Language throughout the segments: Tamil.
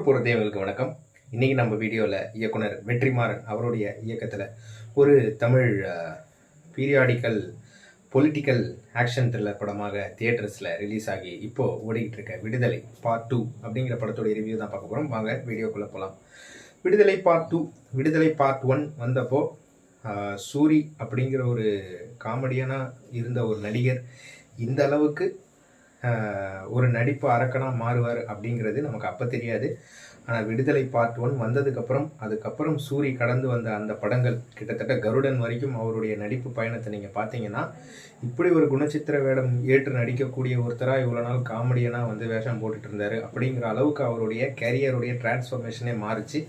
ஊர் தேவர்களுக்கு வணக்கம். இன்னைக்கு நம்ம வீடியோவில் இயக்குனர் வெற்றிமாறன் அவருடைய இயக்கத்தில் ஒரு Tamil periodical political action thriller படமாக தியேட்டர்ஸில் ரிலீஸ் ஆகி இப்போது ஓடிக்கிட்டு இருக்க விடுதலை பார்ட் 2 அப்படிங்கிற படத்துடைய ரிவ்யூ தான் பார்க்க போகிறோம். வாங்க வீடியோக்குள்ளே போகலாம். விடுதலை பார்ட் 2, விடுதலை பார்ட் 1 வந்தப்போ சூரி அப்படிங்கிற ஒரு காமெடியனாக இருந்த ஒரு நடிகர் இந்த அளவுக்கு ஒரு நடிப்பு அரக்கனாக மாறுவார் அப்படிங்கிறது நமக்கு அப்போ தெரியாது. ஆனால் விடுதலை பார்ட் 1 வந்ததுக்கப்புறம் அதுக்கப்புறம் சூரி கடந்து வந்த அந்த படங்கள் கிட்டத்தட்ட கருடன் வரைக்கும் அவருடைய நடிப்பு பயணத்தை நீங்கள் பார்த்தீங்கன்னா, இப்படி ஒரு குணச்சித்திர வேடம் ஏற்று நடிக்கக்கூடிய ஒருத்தராக இவ்வளோ நாள் காமெடியனாக வந்து வேஷம் போட்டுட்டு இருந்தார் அப்படிங்கிற அளவுக்கு அவருடைய கேரியருடைய டிரான்ஸ்ஃபர்மேஷனே மாறிச்சு.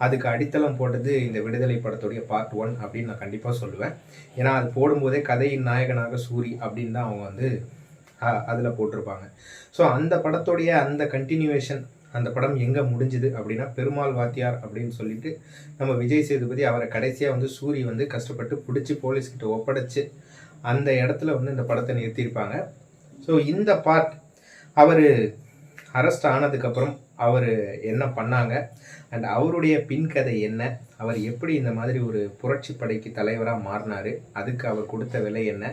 அதுக்கு அடித்தளம் போட்டது இந்த விடுதலை படத்துடைய பார்ட் 1 அப்படின்னு நான் கண்டிப்பாக சொல்லுவேன். ஏன்னா அது போடும்போதே கதையின் நாயகனாக சூரி அப்படின்னு தான் அவங்க வந்து அதில் போட்டிருப்பாங்க. ஸோ அந்த படத்துடைய அந்த கண்டினியூவேஷன், அந்த படம் எங்கே முடிஞ்சுது அப்படின்னா பெருமாள் வாத்தியார் அப்படின்னு சொல்லிட்டு நம்ம விஜய் சேதுபதி அவரை கடைசியாக வந்து சூரி வந்து கஷ்டப்பட்டு பிடிச்சி போலீஸ்கிட்ட ஒப்படைச்சு அந்த இடத்துல வந்து இந்த படத்தை நிறுத்தியிருப்பாங்க. ஸோ இந்த பார்ட் அவர் அரெஸ்ட் ஆனதுக்கப்புறம் அவர் என்ன பண்ணாங்க அண்ட் அவருடைய பின்கதை என்ன, அவர் எப்படி இந்த மாதிரி ஒரு புரட்சி படைக்கு தலைவராக மாறினார், அதுக்கு அவர் கொடுத்த விலை என்ன,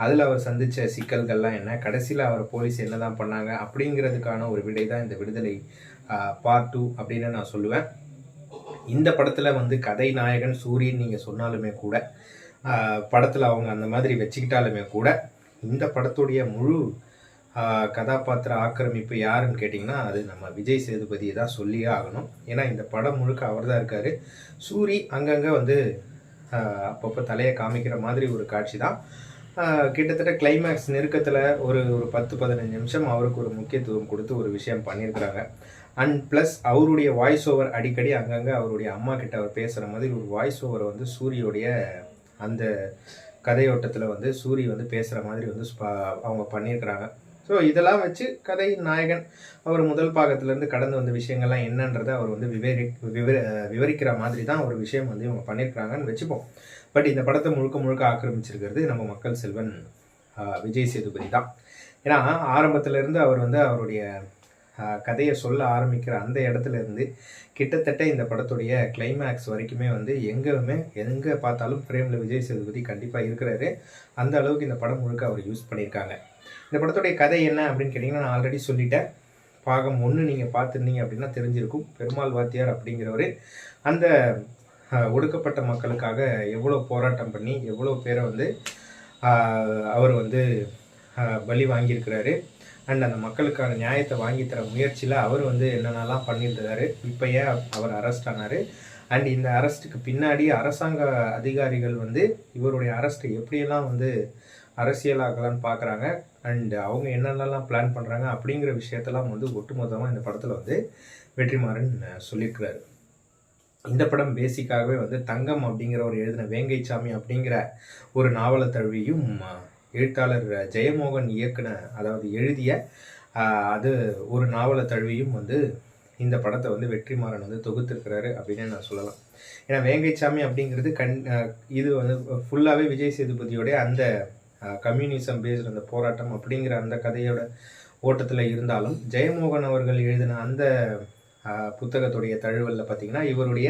அதில் அவர் சந்தித்த சிக்கல்கள்லாம் என்ன, கடைசியில் அவர் போலீஸ் என்ன தான் பண்ணாங்க அப்படிங்கிறதுக்கான ஒரு விடை தான் இந்த விடுதலை பார்ட் 2 அப்படின்னு நான் சொல்லுவேன். இந்த படத்தில் வந்து கதை நாயகன் சூரியன் நீங்கள் சொன்னாலுமே கூட, படத்தில் அவங்க அந்த மாதிரி வச்சுக்கிட்டாலுமே கூட, இந்த படத்துடைய முழு கதாபாத்திர ஆக்கிரமிப்பு யாருன்னு கேட்டிங்கன்னா அது நம்ம விஜய் சேதுபதியை தான் சொல்லியே ஆகணும். ஏன்னா இந்த படம் முழுக்க அவர் தான் இருக்கார். சூரி அங்கங்கே வந்து அப்பப்போ தலையை காமிக்கிற மாதிரி ஒரு காட்சி தான். கிட்டத்தட்ட கிளைமேக்ஸ் நெருக்கத்தில் ஒரு 10-15 நிமிஷம் அவருக்கு ஒரு முக்கியத்துவம் கொடுத்து ஒரு விஷயம் பண்ணியிருக்கிறாங்க. அண்ட் ப்ளஸ் அவருடைய வாய்ஸ் ஓவர் அடிக்கடி அங்கங்கே அவருடைய அம்மா கிட்ட அவர் பேசுகிற மாதிரி ஒரு வாய்ஸ் ஓவரை வந்து சூரியோடைய அந்த கதையோட்டத்தில் வந்து சூரி வந்து பேசுகிற மாதிரி வந்து அவங்க பண்ணியிருக்கிறாங்க. ஸோ இதெல்லாம் வச்சு கதை நாயகன் அவர் முதல் பாகத்திலேருந்து கடந்து வந்த விஷயங்கள்லாம் என்னன்றதை அவர் வந்து விவரிக்கிற மாதிரி தான் ஒரு விஷயம் வந்து இவங்க பண்ணியிருக்கிறாங்கன்னு வச்சுப்போம். பட் இந்த படத்தை முழுக்க ஆக்கிரமிச்சிருக்கிறது நம்ம மக்கள் செல்வன் விஜய் சேதுபதி தான். ஏன்னா ஆரம்பத்திலேருந்து அவர் வந்து அவருடைய கதையை சொல்ல ஆரம்பிக்கிற அந்த இடத்துல இருந்து கிட்டத்தட்ட இந்த படத்துடைய கிளைமேக்ஸ் வரைக்குமே வந்து எங்கே பார்த்தாலும் ஃப்ரேமில் விஜய் சேதுபதி கண்டிப்பாக இருக்கிறாரு. அந்த அளவுக்கு இந்த படம் முழுக்க அவர் யூஸ் பண்ணியிருக்காங்க. இந்த படத்துடைய கதை என்ன அப்படின்னு கேட்டிங்கன்னா, நான் ஆல்ரெடி சொல்லிட்டேன். பாகம் 1 நீங்கள் பார்த்துருந்தீங்க அப்படின்னா தெரிஞ்சிருக்கும். பெருமாள் வாத்தியார் அப்படிங்கிறவர் அந்த ஒடுக்கப்பட்ட மக்களுக்காக எவ்வளோ போராட்டம் பண்ணி எவ்வளோ பேரை வந்து அவர் வந்து பலி வாங்கியிருக்கிறாரு. அண்ட் அந்த மக்களுக்கான நியாயத்தை வாங்கித்தர முயற்சியில் அவர் வந்து என்னென்னலாம் பண்ணியிருந்தார். இப்போ ஏன் அவர் அரெஸ்ட் ஆனார் அண்ட் இந்த அரெஸ்ட்டுக்கு பின்னாடி அரசாங்க அதிகாரிகள் வந்து இவருடைய அரெஸ்ட்டை எப்படியெல்லாம் வந்து அரசியலாக்கலான்னு பார்க்குறாங்க அண்ட் அவங்க என்னென்னலாம் பிளான் பண்ணுறாங்க அப்படிங்கிற விஷயத்தெல்லாம் வந்து ஒட்டுமொத்தமாக இந்த படத்தில் வந்து வெற்றிமாறன் சொல்லியிருக்கிறாரு. இந்த படம் பேசிக்காகவே வந்து தங்கம் அப்படிங்கிறவர் எழுதின வேங்கைச்சாமி அப்படிங்கிற ஒரு நாவலை தழுவியும் எழுத்தாளர் ஜெயமோகன் எழுதிய அது ஒரு நாவலை தழுவியும் வந்து இந்த படத்தை வந்து வெற்றிமாறன் வந்து தொகுத்திருக்கிறாரு அப்படின்னு நான் சொல்லலாம். ஏன்னா வேங்கைச்சாமி அப்படிங்கிறது இது வந்து ஃபுல்லாகவே விஜய் சேதுபதியோடைய அந்த கம்யூனிசம் பேஸ்டு அந்த போராட்டம் அப்படிங்கிற அந்த கதையோட ஓட்டத்தில் இருந்தாலும், ஜெயமோகன் அவர்கள் எழுதின அந்த புத்தகத்துடைய தழுவலில் பார்த்திங்கன்னா இவருடைய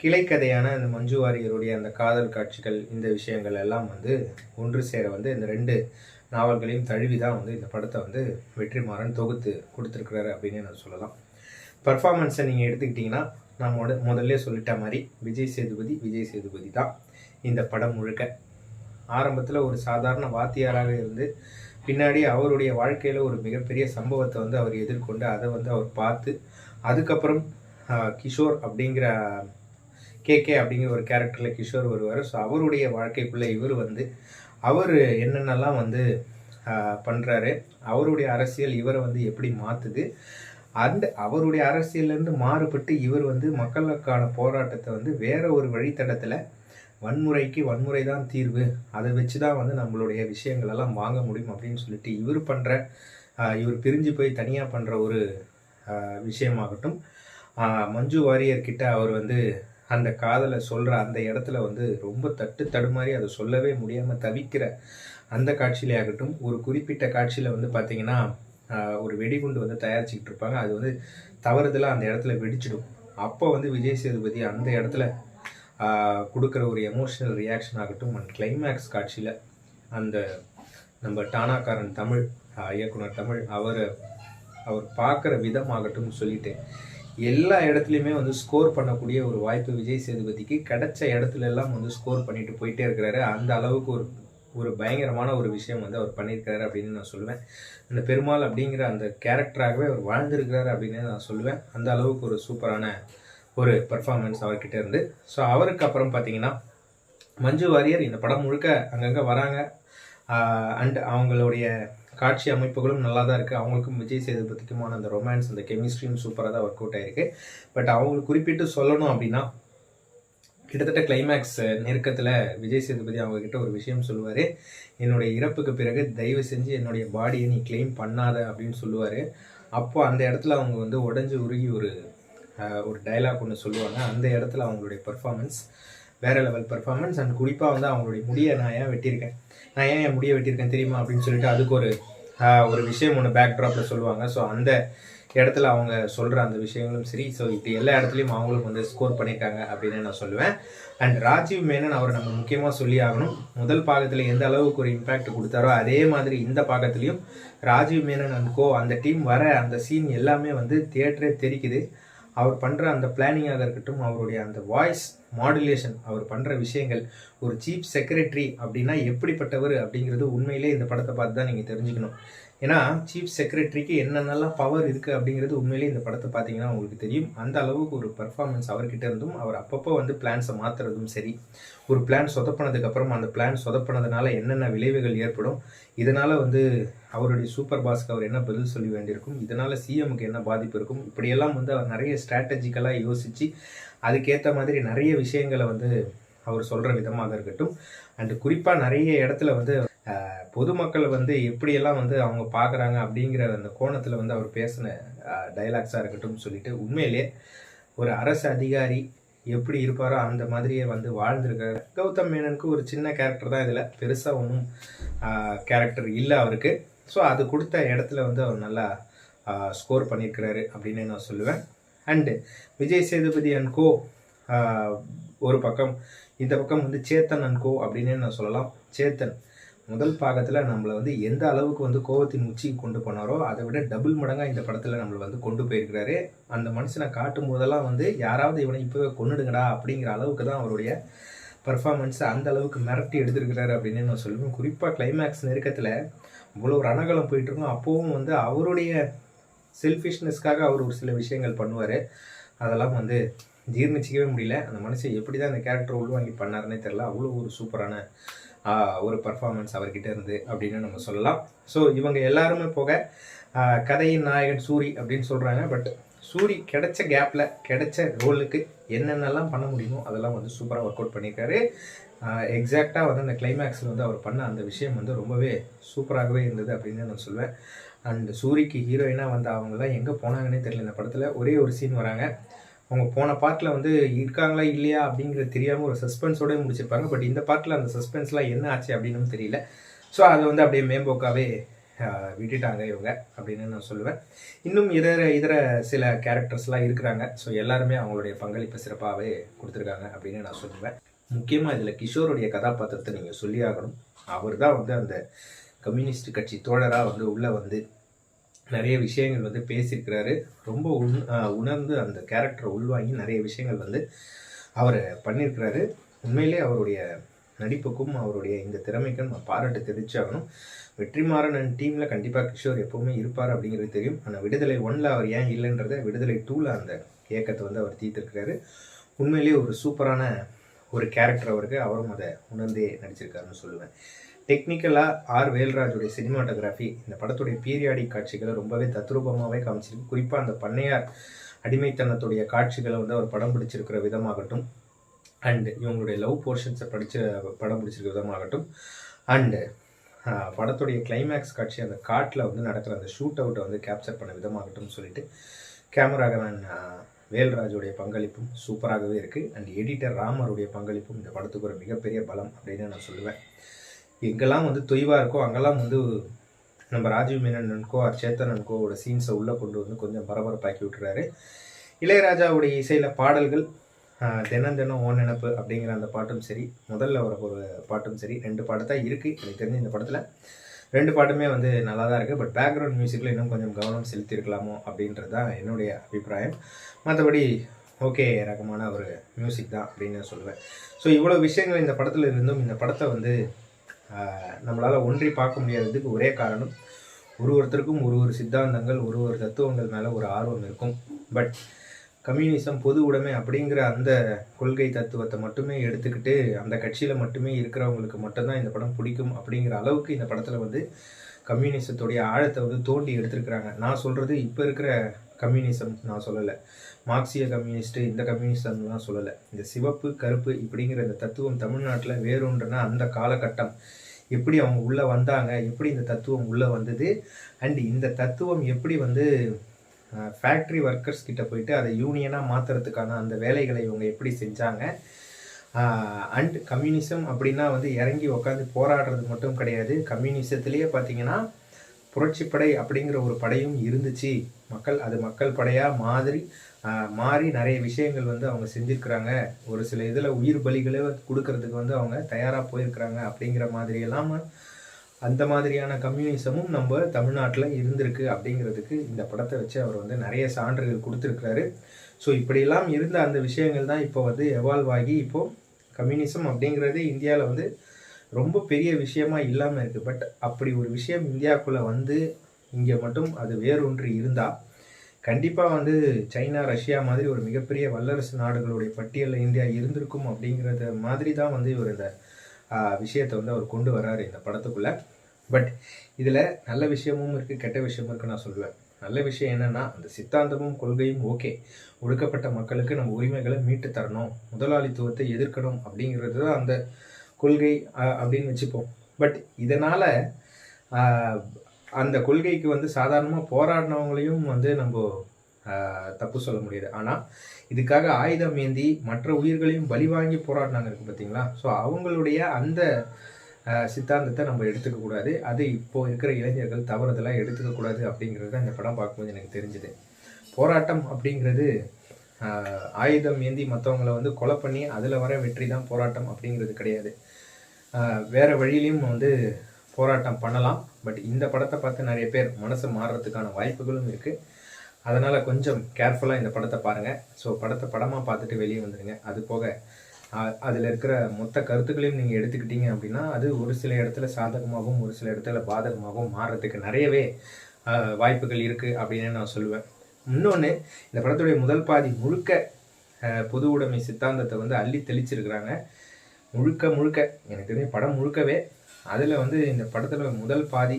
கிளைக்கதையான இந்த மஞ்சு வாரியருடைய அந்த காதல் காட்சிகள், இந்த விஷயங்கள் எல்லாம் வந்து ஒன்று சேர வந்து இந்த 2 நாவல்களையும் தழுவி தான் வந்து இந்த படத்தை வந்து வெற்றிமாறன் தொகுத்து கொடுத்துருக்குறாரு அப்படின்னு நான் சொல்லலாம். பர்ஃபார்மன்ஸை நீங்கள் எடுத்துக்கிட்டிங்கன்னா, நான் முதல்ல சொல்லிட்ட மாதிரி விஜய் சேதுபதி தான் இந்த படம் முழுக்க. ஆரம்பத்தில் ஒரு சாதாரண வாத்தியாராக இருந்து பின்னாடி அவருடைய வாழ்க்கையில் ஒரு மிகப்பெரிய சம்பவத்தை வந்து அவர் எதிர்கொண்டு அதை வந்து அவர் பார்த்து அதுக்கப்புறம் கிஷோர் அப்படிங்கிற கேகே அப்படிங்கிற ஒரு கேரக்டரில் கிஷோர் வருவார். ஸோ அவருடைய வாழ்க்கைக்குள்ளே இவர் வந்து அவர் என்னென்னலாம் வந்து பண்ணுறாரு, அவருடைய அரசியல் இவரை வந்து எப்படி மாற்றுது, அவருடைய அரசியல்லேருந்து மாறுபட்டு இவர் வந்து மக்களுக்கான போராட்டத்தை வந்து வேற ஒரு வழித்தடத்தில் வன்முறைக்கு வன்முறை தான் தீர்வு, அதை வச்சு தான் வந்து நம்மளுடைய விஷயங்களெல்லாம் வாங்க முடியும் அப்படின்னு சொல்லிட்டு இவர் பிரிஞ்சு போய் தனியாக பண்ணுற ஒரு விஷயமாகட்டும், மஞ்சு வாரியர்கிட்ட அவர் வந்து அந்த காதலை சொல்கிற அந்த இடத்துல வந்து ரொம்ப தடுமாறி அதை சொல்லவே முடியாமல் தவிக்கிற அந்த காட்சியிலே ஆகட்டும், ஒரு குறிப்பிட்ட காட்சியில் வந்து பார்த்திங்கன்னா ஒரு வெடிகுண்டு வந்து தயாரிச்சுக்கிட்டு இருப்பாங்க. அது வந்து தவறுதலாக அந்த இடத்துல வெடிச்சிடும். அப்போ வந்து விஜய் சேதுபதி அந்த இடத்துல கொடுக்குற ஒரு எமோஷ்னல் ரியாக்ஷன் ஆகட்டும், அண்ட் கிளைமேக்ஸ் காட்சியில் அந்த நம்ம டானாக்காரன் தமிழ் இயக்குனர் தமிழ் அவர் பார்க்குற விதமாகட்டும் சொல்லிட்டு எல்லா இடத்துலையுமே வந்து ஸ்கோர் பண்ணக்கூடிய ஒரு வாய்ப்பு விஜய் சேதுபதிக்கு கிடைச்ச இடத்துல எல்லாம் வந்து ஸ்கோர் பண்ணிட்டு போயிட்டே இருக்கிறாரு. அந்த அளவுக்கு ஒரு பயங்கரமான ஒரு விஷயம் வந்து அவர் பண்ணியிருக்காரு அப்படின்னு நான் சொல்லுவேன். அந்த பெருமாள் அப்படிங்கிற அந்த கேரக்டராகவே அவர் வாழ்ந்திருக்கிறாரு அப்படின்னு நான் சொல்லுவேன். அந்த அளவுக்கு ஒரு சூப்பரான ஒரு பர்ஃபார்மன்ஸ் அவர்கிட்ட இருந்து. ஸோ அவருக்கு அப்புறம் பார்த்தீங்கன்னா மஞ்சு வாரியர் இந்த படம் முழுக்க அங்கங்கே வராங்க. அண்ட் அவங்களுடைய காட்சி அமைப்புகளும் நல்லா தான் இருக்குது. அவங்களுக்கும் விஜய் சேதுபதிக்குமான அந்த ரொமான்ஸ், அந்த கெமிஸ்ட்ரியும் சூப்பராக தான் ஒர்க் அவுட் ஆகிருக்கு. பட் அவங்களுக்கு குறிப்பிட்டு சொல்லணும் அப்படின்னா கிட்டத்தட்ட கிளைமேக்ஸ் நெருக்கத்தில் விஜய் சேதுபதி அவங்கக்கிட்ட ஒரு விஷயம் சொல்லுவார். என்னுடைய இறப்புக்கு பிறகு தயவு செஞ்சு என்னுடைய பாடியை நீ கிளைம் பண்ணாத அப்படின்னு சொல்லுவார். அப்போது அந்த இடத்துல அவங்க வந்து உடஞ்சி உருகி ஒரு டைலாக் ஒன்று சொல்லுவாங்க. அந்த இடத்துல அவங்களுடைய பர்ஃபார்மன்ஸ் வேறு லெவல் பர்ஃபார்மன்ஸ். அண்ட் குறிப்பாக வந்து அவங்களுடைய முடியை நான் ஏன் என் முடியை வெட்டியிருக்கேன் தெரியுமா அப்படின்னு சொல்லிட்டு அதுக்கு ஒரு விஷயம் ஒன்று பேக் ட்ராப்பில் சொல்லுவாங்க. ஸோ அந்த இடத்துல அவங்க சொல்கிற அந்த விஷயங்களும் சரி. ஸோ இப்படி எல்லா இடத்துலையும் அவங்களும் வந்து ஸ்கோர் பண்ணியிருக்காங்க அப்படின்னு நான் சொல்லுவேன். அண்ட் ராஜீவ் மேனன் அவர் நம்ம முக்கியமாக சொல்லி ஆகணும். முதல் பாகத்தில் எந்த அளவுக்கு ஒரு இம்பேக்ட் கொடுத்தாரோ அதே மாதிரி இந்த பாகத்துலேயும் ராஜீவ் மேனன் அண்ட் கோ அந்த டீம் வர அந்த சீன் எல்லாமே வந்து தியேட்டரே தெரிக்குது. அவர் பண்ணுற அந்த பிளானிங்காக இருக்கட்டும், அவருடைய அந்த வாய்ஸ் மாடுலேஷன், அவர் பண்ணுற விஷயங்கள், ஒரு சீஃப் செக்ரட்டரி அப்படின்னா எப்படிப்பட்டவர் அப்படிங்கிறது உண்மையிலே இந்த படத்தை பார்த்து தான் நீங்கள் தெரிஞ்சுக்கணும். ஏன்னா சீஃப் செக்ரட்டரிக்கு என்னென்னலாம் பவர் இருக்குது அப்படிங்கிறது உண்மையிலே இந்த படத்தை பார்த்தீங்கன்னா உங்களுக்கு தெரியும். அந்த அளவுக்கு ஒரு பர்ஃபார்மன்ஸ் அவர்கிட்ட இருந்தும் அவர் அப்பப்போ வந்து பிளான்ஸை மாற்றுறதும் சரி, ஒரு பிளான் சொதப்பினதுக்கப்புறம் அந்த பிளான் சொதப்பினதுனால என்னென்ன விளைவுகள் ஏற்படும், இதனால் வந்து அவருடைய சூப்பர் பாஸ்க்கு அவர் என்ன பதில் சொல்லி வேண்டியிருக்கும், இதனால் சிஎம்முக்கு என்ன பாதிப்பு இருக்கும், இப்படியெல்லாம் வந்து அவர் நிறைய ஸ்ட்ராட்டஜிக்கலாக யோசித்து அதுக்கேற்ற மாதிரி நிறைய விஷயங்களை வந்து அவர் சொல்கிற விதமாக இருக்கட்டும். அண்டு குறிப்பாக நிறைய இடத்துல வந்து பொதுமக்களை வந்து எப்படியெல்லாம் வந்து அவங்க பார்க்குறாங்க அப்படிங்கிற அந்த கோணத்தில் வந்து அவர் பேசின டைலாக்ஸாக இருக்கட்டும் சொல்லிட்டு உண்மையிலே ஒரு அரசு அதிகாரி எப்படி இருப்பாரோ அந்த மாதிரியே வந்து வாழ்ந்திருக்காரு. கௌதம் மேனனுக்கு ஒரு சின்ன கேரக்டர் தான், இதில் பெருசாக ஒன்றும் கேரக்டர் இல்லை அவருக்கு. ஸோ அது கொடுத்த இடத்துல வந்து அவர் நல்லா ஸ்கோர் பண்ணியிருக்கிறாரு அப்படின்னு நான் சொல்லுவேன். அண்டு விஜய் சேதுபதி அண்ட் கோ ஒரு பக்கம், இந்த பக்கம் வந்து சேத்தன் அண்ட் கோ அப்படின்னு நான் சொல்லலாம். சேத்தன் முதல் பாகத்தில் நம்மளை வந்து எந்த அளவுக்கு வந்து கோவத்தின் உச்சிக்கு கொண்டு போனாரோ அதை விட டபுள் மடங்காக இந்த படத்தில் நம்மளை வந்து கொண்டு போயிருக்கிறாரு. அந்த மனுஷனை காட்டும் போதெல்லாம் வந்து யாராவது இவனை இப்போ கொண்டுடுங்கடா அப்படிங்கிற அளவுக்கு தான் அவருடைய பர்ஃபார்மன்ஸ் அந்த அளவுக்கு மிரட்டி எடுத்துருக்கிறாரு அப்படின்னு நான் சொல்லுவேன். குறிப்பாக கிளைமேக்ஸ் நெருக்கத்தில் இவ்வளோ ஒரு ரணகலம் போயிட்டுருக்கோம். அப்போவும் வந்து அவருடைய செல்ஃபிஷ்னஸ்க்காக அவர் ஒரு சில விஷயங்கள் பண்ணுவார். அதெல்லாம் வந்து ஜீர்ணிச்சிக்கவே முடியல. அந்த மனுஷன் எப்படி தான் அந்த கேரக்டர் உள்வாங்கி பண்ணாருன்னே தெரில. அவ்வளோ ஒரு சூப்பரான ஒரு பர்ஃபார்மன்ஸ் அவர்கிட்ட இருந்து அப்படின்னு நம்ம சொல்லலாம். ஸோ இவங்க எல்லாருமே போக கதையின் நாயகன் சூரி அப்படின்னு சொல்கிறாங்க. பட் சூரி கிடைச்ச கேப்பில் கிடைச்ச ரோலுக்கு என்னென்னலாம் பண்ண முடியுமோ அதெல்லாம் வந்து சூப்பராக ஒர்க் அவுட் பண்ணியிருக்காரு. எக்ஸாக்டாக வந்து அந்த கிளைமேக்ஸில் வந்து அவர் பண்ண அந்த விஷயம் வந்து ரொம்பவே சூப்பராகவே இருந்தது அப்படின்னு நான் சொல்லுவேன். அண்ட் சூரிக்கு ஹீரோயினாக வந்து அவங்களாம் எங்கே போனாங்கன்னே தெரியல. இந்த படத்தில் ஒரே ஒரு சீன் வராங்க. அவங்க போன பார்ட்டில் வந்து இருக்காங்களா இல்லையா அப்படிங்கிறது தெரியாமல் ஒரு சஸ்பென்ஸோடு முடிச்சிருப்பாங்க. பட் இந்த பார்ட்டில் அந்த சஸ்பென்ஸ்லாம் என்ன ஆச்சு அப்படின்னு தெரியல. ஸோ அதை வந்து அப்படியே மேம்போக்காகவே விட்டுட்டாங்க இவங்க அப்படின்னு நான் சொல்லுவேன். இன்னும் இதர சில கேரக்டர்ஸ்லாம் இருக்கிறாங்க. ஸோ எல்லாருமே அவங்களுடைய பங்களிப்பு சிறப்பாகவே கொடுத்துருக்காங்க அப்படின்னு நான் சொல்லுவேன். முக்கியமாக இதில் கிஷோருடைய கதாபாத்திரத்தை நீங்கள் சொல்லி ஆகணும். அவர் தான் வந்து அந்த கம்யூனிஸ்ட் கட்சி தோழராக வந்து உள்ளே வந்து நிறைய விஷயங்கள் வந்து பேசியிருக்கிறாரு. ரொம்ப உணர்ந்து அந்த கேரக்டரை உள்வாங்கி நிறைய விஷயங்கள் வந்து அவர் பண்ணியிருக்கிறாரு. உண்மையிலே அவருடைய நடிப்புக்கும் அவருடைய இந்த திறமைக்கும் நம்ம பாராட்டு தெரிவிச்சாகணும். வெற்றிமாறன் அண்ட் டீமில் கண்டிப்பாக கிஷோர் எப்போவுமே இருப்பார் அப்படிங்கிறது தெரியும். ஆனால் விடுதலை 1ல் அவர் ஏன் இல்லைன்றதை விடுதலை 2ல் அந்த இயக்கத்தை வந்து அவர் தீர்த்திருக்கிறாரு. உண்மையிலேயே ஒரு சூப்பரான ஒரு கேரக்டர் அவருக்கு, அவரும் அதை உணர்ந்தே நடிச்சிருக்காருன்னு சொல்லுவேன். டெக்னிக்கலாக வேல்ராஜுடைய சினிமாட்டோகிராஃபி இந்த படத்துடைய பீரியாடிக் காட்சிகளை ரொம்பவே தத்ரூபமாகவே காமிச்சிருக்கு. குறிப்பாக அந்த பண்ணையார் அடிமைத்தனத்துடைய காட்சிகளை வந்து அவர் படம் பிடிச்சிருக்கிற விதமாகட்டும், அண்டு இவங்களுடைய லவ் போர்ஷன்ஸை படம் பிடிச்சிருக்கிற விதமாகட்டும், அண்டு படத்துடைய கிளைமேக்ஸ் காட்சி அந்த காட்டில் வந்து நடக்கிற அந்த ஷூட் அவுட்டை வந்து கேப்சர் பண்ண விதமாகட்டும் சொல்லிட்டு கேமராமேன் வேல்ராஜுடைய பங்களிப்பும் சூப்பராகவே இருக்குது. அண்ட் எடிட்டர் ராமருடைய பங்களிப்பும் இந்த படத்துக்கு ஒரு மிகப்பெரிய பலம் அப்படின்னு நான் சொல்லுவேன். எங்கெல்லாம் வந்து தொய்வாக இருக்கோ அங்கெல்லாம் வந்து நம்ம ராஜீவ் மேனன் அன்கோ சேத்தன் அன்கோவோட சீன்ஸை உள்ளே கொண்டு வந்து கொஞ்சம் பரபரப்பாக்கி விட்டுறாரு. இளையராஜாவுடைய இசையில் பாடல்கள் தினம் தினம் ஓன் நினப்பு அப்படிங்கிற அந்த பாட்டும் சரி, முதல்ல வர ஒரு பாட்டும் சரி, 2 பாட்டு தான் இருக்குது எனக்கு தெரிஞ்சு இந்த படத்தில். 2 பாட்டுமே வந்து நல்லா தான் இருக்குது. பட் பேக்ரவுண்ட் மியூசிக்கில் இன்னும் கொஞ்சம் கவனம் செலுத்தியிருக்கலாமோ அப்படின்றது தான் என்னுடைய அபிப்பிராயம். மற்றபடி ஓகே ரகமான ஒரு மியூசிக் தான் அப்படின்னு நான் சொல்லுவேன். ஸோ இவ்வளோ விஷயங்கள் இந்த படத்தில் இருந்தும் இந்த படத்தை வந்து நம்மளால் ஒன்றி பார்க்க முடியாததுக்கு ஒரே காரணம், ஒருத்தருக்கும் ஒரு சித்தாந்தங்கள், ஒரு தத்துவங்கள் மேலே ஒரு ஆர்வம் இருக்கும். பட் கம்யூனிசம், பொது உடைமை அப்படிங்கிற அந்த கொள்கை தத்துவத்தை மட்டுமே எடுத்துக்கிட்டு அந்த கட்சியில் மட்டுமே இருக்கிறவங்களுக்கு மட்டும்தான் இந்த படம் பிடிக்கும் அப்படிங்கிற அளவுக்கு இந்த படத்தில் வந்து கம்யூனிசத்துடைய ஆழத்தை வந்து தோண்டி எடுத்திருக்கிறாங்க. நான் சொல்கிறது இப்போ இருக்கிற கம்யூனிசம் நான் சொல்லலை, மார்க்சிய கம்யூனிஸ்ட்டு இந்த கம்யூனிசம்லாம் சொல்லலை. இந்த சிவப்பு கருப்பு இப்படிங்கிற இந்த தத்துவம் தமிழ்நாட்டில் வேறுன்றனா அந்த காலகட்டம் எப்படி அவங்க உள்ளே வந்தாங்க, எப்படி இந்த தத்துவம் உள்ளே வந்தது, அண்ட் இந்த தத்துவம் எப்படி வந்து ஃபேக்ட்ரி ஒர்க்கர்ஸ் கிட்ட போயிட்டு அதை யூனியனாக மாற்றுறதுக்கான அந்த வேலைகளை இவங்க எப்படி செஞ்சாங்க. அண்ட் கம்யூனிசம் அப்படின்னா வந்து இறங்கி உட்காந்து போராடுறது மட்டும் கிடையாது. கம்யூனிசத்துலேயே பார்த்தீங்கன்னா புரட்சிப்படை அப்படிங்கிற ஒரு படையும் இருந்துச்சு. மக்கள் படையாக மாறி நிறைய விஷயங்கள் வந்து அவங்க செஞ்சுருக்கிறாங்க. ஒரு சில இதில் உயிர் பலிகளே கொடுக்கறதுக்கு வந்து அவங்க தயாராக போயிருக்கிறாங்க. அப்படிங்கிற மாதிரியெல்லாம் அந்த மாதிரியான கம்யூனிசமும் நம்ம தமிழ்நாட்டில் இருந்திருக்கு அப்படிங்கிறதுக்கு இந்த படத்தை வச்சு அவர் வந்து நிறைய சான்றுகள் கொடுத்துருக்கிறாரு. ஸோ இப்படியெல்லாம் இருந்த அந்த விஷயங்கள் தான் இப்போ வந்து எவால்வ் ஆகி இப்போது கம்யூனிசம் அப்படிங்கிறது இந்தியாவில் வந்து ரொம்ப பெரிய விஷயமா இல்லாமல் இருக்குது. பட் அப்படி ஒரு விஷயம் இந்தியாவுக்குள்ளே வந்து இங்கே மட்டும் அது வேறொன்று இருந்தால் கண்டிப்பாக வந்து சைனா, ரஷ்யா மாதிரி ஒரு மிகப்பெரிய வல்லரசு நாடுகளுடைய பட்டியலில் இந்தியா இருந்திருக்கும் அப்படிங்கிறத மாதிரி தான் வந்து இவர் இந்த விஷயத்தை வந்து அவர் கொண்டு வர்றாரு இந்த படத்துக்குள்ளே. பட் இதில் நல்ல விஷயமும் இருக்குது, கெட்ட விஷயமும் இருக்குன்னு நான் சொல்லுவேன். நல்ல விஷயம் என்னென்னா, அந்த சித்தாந்தமும் கொள்கையும் ஓகே, ஒடுக்கப்பட்ட மக்களுக்கு நம்ம உரிமைகளை மீட்டு தரணும், முதலாளித்துவத்தை எதிர்க்கணும் அப்படிங்கிறது தான் அந்த கொள்கை அப்படின்னு வச்சுப்போம். பட் இதனால் அந்த கொள்கைக்கு வந்து சாதாரணமாக போராடினவங்களையும் வந்து நம்ம தப்பு சொல்ல முடியாது. ஆனால் இதுக்காக ஆயுதம் ஏந்தி மற்ற உயிர்களையும் பலி வாங்கி போராடினாங்க இருக்குது பார்த்தீங்களா. ஸோ அவங்களுடைய அந்த சித்தாந்தத்தை நம்ம எடுத்துக்கக்கூடாது. அது இப்போது இருக்கிற இளைஞர்கள் தவறுதெல்லாம் எடுத்துக்கக்கூடாது அப்படிங்கிறது தான் இந்த படம் பார்க்கும்போது எனக்கு தெரிஞ்சுது. போராட்டம் அப்படிங்கிறது ஆயுதம் ஏந்தி மற்றவங்களை வந்து கொலை பண்ணி அதில் வர வெற்றி தான் போராட்டம் அப்படிங்கிறது கிடையாது. வேறு வழியிலையும் வந்து போராட்டம் பண்ணலாம். பட் இந்த படத்தை பார்த்து நிறைய பேர் மனசு மாறுறதுக்கான வாய்ப்புகளும் இருக்குது. அதனால் கொஞ்சம் கேர்ஃபுல்லாக இந்த படத்தை பாருங்கள். ஸோ படத்தை படமாக பார்த்துட்டு வெளியே வந்துடுங்க. அது போக அதில் இருக்கிற மொத்த கருத்துக்களையும் நீங்கள் எடுத்துக்கிட்டீங்க அப்படின்னா அது ஒரு சில இடத்துல சாதகமாகவும் ஒரு சில இடத்துல பாதகமாகவும் மாறுறதுக்கு நிறையவே வாய்ப்புகள் இருக்குது அப்படின்னு நான் சொல்லுவேன். இன்னொன்று, இந்த படத்துடைய முதல் பாதி முழுக்க பொது உடைமை சித்தாந்தத்தை வந்து அள்ளி தெளிச்சிருக்கிறாங்க. முழுக்க எனக்கு தெரியும் படம் முழுக்கவே. அதில் வந்து இந்த படத்தில் முதல் பாதி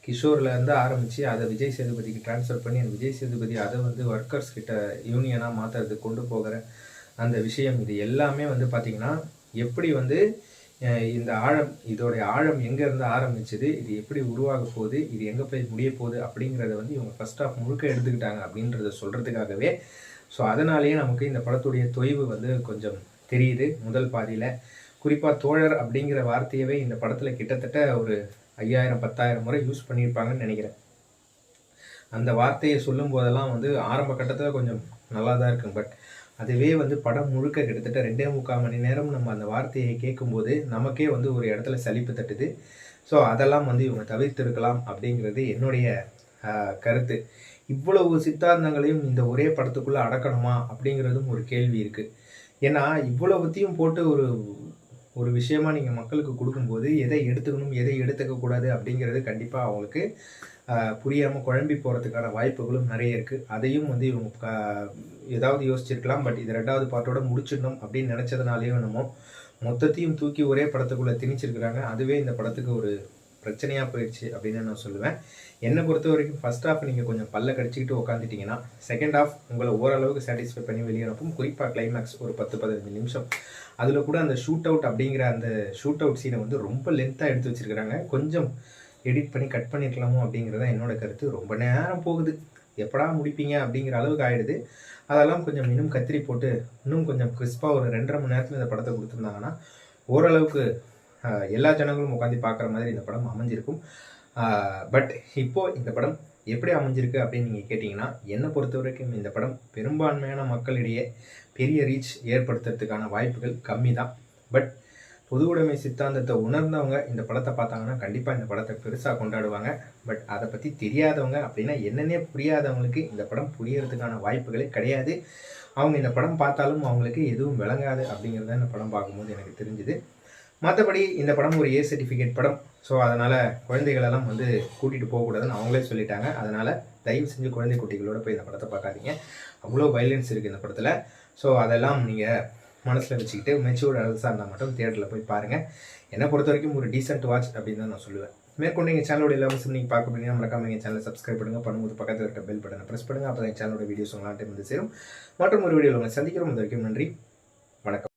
கிஷோர்லேருந்து ஆரம்பித்து அதை விஜய் சேதுபதிக்கு ட்ரான்ஸ்ஃபர் பண்ணி அந்த விஜய் சேதுபதி அதை வந்து ஒர்க்கர்ஸ் கிட்ட யூனியனாக மாற்றுறதுக்கு கொண்டு போகிற அந்த விஷயம், இது எல்லாமே வந்து பார்த்திங்கன்னா எப்படி வந்து இந்த இதோடைய ஆழம் எங்கேருந்து ஆரம்பிச்சது, இது எப்படி உருவாக போகுது, இது எங்கே போய் முடிய போகுது அப்படிங்கிறத வந்து இவங்க ஃபர்ஸ்ட் ஆஃப் முழுக்க எடுத்துக்கிட்டாங்க அப்படின்றத சொல்கிறதுக்காகவே. ஸோ அதனாலேயே நமக்கு இந்த படத்துடைய தொய்வு வந்து கொஞ்சம் தெரியுது முதல் பாதியில். குறிப்பாக தோழர் அப்படிங்கிற வார்த்தையவே இந்த படத்தில் கிட்டத்தட்ட ஒரு 5000-10,000 முறை யூஸ் பண்ணியிருப்பாங்கன்னு நினைக்கிறேன். அந்த வார்த்தையை சொல்லும் போதெல்லாம் வந்து ஆரம்ப கட்டத்தில் கொஞ்சம் நல்லா தான் இருக்கும். பட் அதுவே வந்து படம் முழுக்க கிட்டத்தட்ட 2.25 மணி நேரம் நம்ம அந்த வார்த்தையை கேட்கும்போது நமக்கே வந்து ஒரு இடத்துல சலிப்பு தட்டுது. ஸோ அதெல்லாம் வந்து இவங்க தவிர்த்திருக்கலாம் அப்படிங்கிறது என்னுடைய கருத்து. இவ்வளவு சித்தாந்தங்களையும் இந்த ஒரே படத்துக்குள்ளே அடக்கணுமா அப்படிங்கிறதும் ஒரு கேள்வி இருக்குது. ஏன்னா இவ்வளவுத்தையும் போட்டு ஒரு விஷயமா நீங்கள் மக்களுக்கு கொடுக்கும்போது எதை எடுத்துக்கணும் எதை எடுத்துக்கக்கூடாது அப்படிங்கிறது கண்டிப்பாக அவங்களுக்கு புரியாமல் குழம்பி போகிறதுக்கான வாய்ப்புகளும் நிறைய இருக்குது. அதையும் வந்து இவங்க ஏதாவது யோசிச்சிருக்கலாம். பட் இது 2வது பாட்டோட முடிச்சிடணும் அப்படின்னு நினச்சதுனாலேயும் என்னமோ மொத்தத்தையும் தூக்கி ஒரே படத்துக்குள்ளே திணிச்சிருக்கிறாங்க. அதுவே இந்த படத்துக்கு ஒரு பிரச்சனையாக போயிடுச்சு அப்படின்னு நான் சொல்லுவேன். என்னை பொறுத்த வரைக்கும் ஃபர்ஸ்ட் ஹாஃப் நீங்கள் கொஞ்சம் பல்ல கடிச்சிக்கிட்டு உட்காந்துட்டிங்கன்னா செகண்ட் ஹாஃப் உங்களை ஓரளவுக்கு சாட்டிஸ்ஃபை பண்ணி வெளியே அனுப்பும். குறிப்பாக கிளைமேக்ஸ் ஒரு 10-15 நிமிஷம் அதில் கூட அந்த ஷூட் அவுட் அப்படிங்கிற அந்த ஷூட் அவுட் சீனை வந்து ரொம்ப லென்த்தாக எடுத்து வச்சுருக்கிறாங்க. கொஞ்சம் எடிட் பண்ணி கட் பண்ணியிருக்கலாமோ அப்படிங்கிறத என்னோட கருத்து. ரொம்ப நேரம் போகுது, எப்படா முடிப்பீங்க அப்படிங்கிற அளவுக்கு ஆகிடுது. அதெல்லாம் கொஞ்சம் இன்னும் கத்திரி போட்டு இன்னும் கொஞ்சம் கிறிஸ்பாக ஒரு 2.5 மணி நேரத்தில் இந்த படத்தை கொடுத்துருந்தாங்கன்னா ஓரளவுக்கு எல்லா ஜனங்களும் உட்காந்து பார்க்குற மாதிரி இந்த படம் அமைஞ்சிருக்கும். பட் இப்போது இந்த படம் எப்படி அமைஞ்சிருக்கு அப்படின்னு நீங்கள் கேட்டிங்கன்னா, என்னை பொறுத்த வரைக்கும் இந்த படம் பெரும்பான்மையான மக்களிடையே பெரிய ரீச் ஏற்படுத்துறதுக்கான வாய்ப்புகள் கம்மி தான். பட் பொது உடைமை சித்தாந்தத்தை உணர்ந்தவங்க இந்த படத்தை பார்த்தாங்கன்னா கண்டிப்பாக இந்த படத்தை பெருசாக கொண்டாடுவாங்க. பட் அதை பற்றி தெரியாதவங்க அப்படின்னா என்னென்னே புரியாதவங்களுக்கு இந்த படம் புரியறதுக்கான வாய்ப்புகளே கிடையாது. அவங்க இந்த படம் பார்த்தாலும் அவங்களுக்கு எதுவும் விளங்காது அப்படிங்கிறத இந்த படம் பார்க்கும்போது எனக்கு தெரிஞ்சுது. மற்றபடி இந்த படம் ஒரு ஏ சர்டிஃபிகேட் படம். ஸோ அதனால் குழந்தைகளெல்லாம் வந்து கூட்டிகிட்டு போகக்கூடாதுன்னு அவங்களே சொல்லிட்டாங்க. அதனால் தயவு செஞ்சு குழந்தை குட்டிகளோட போய் இந்த படத்தை பார்க்காதீங்க. அவ்வளோ வைலன்ஸ் இருக்குது இந்த படத்தில். ஸோ அதெல்லாம் நீங்கள் மனசில் வச்சுக்கிட்டு மெச்சூர்ட் அடல்ட்ஸாக இருந்தால் மட்டும் தியேட்டரில் போய் பாருங்கள். என்னை பொறுத்த வரைக்கும் ஒரு டீசென்ட் வாட்ச் அப்படின்னு தான் நான் சொல்லுவேன். மேற்கொண்டு எங்கள் சேனலோட எல்லா விஷயம் நீங்கள் பார்க்க போனீங்கன்னா மறக்காம எங்கள் சேனலை சப்ஸ்கிரைப் பண்ணும்போது பக்கத்தில் இருக்க பெல் பட்டனை ப்ரெஸ் பண்ணுங்கள். அப்போ எங்கள் சேனலோட வீடியோஸ் உங்களால் டைம் வந்து சேரும். மற்றும் ஒரு வீடியோவில் உங்களை சந்திக்கிறோம். அது வரைக்கும் நன்றி, வணக்கம்.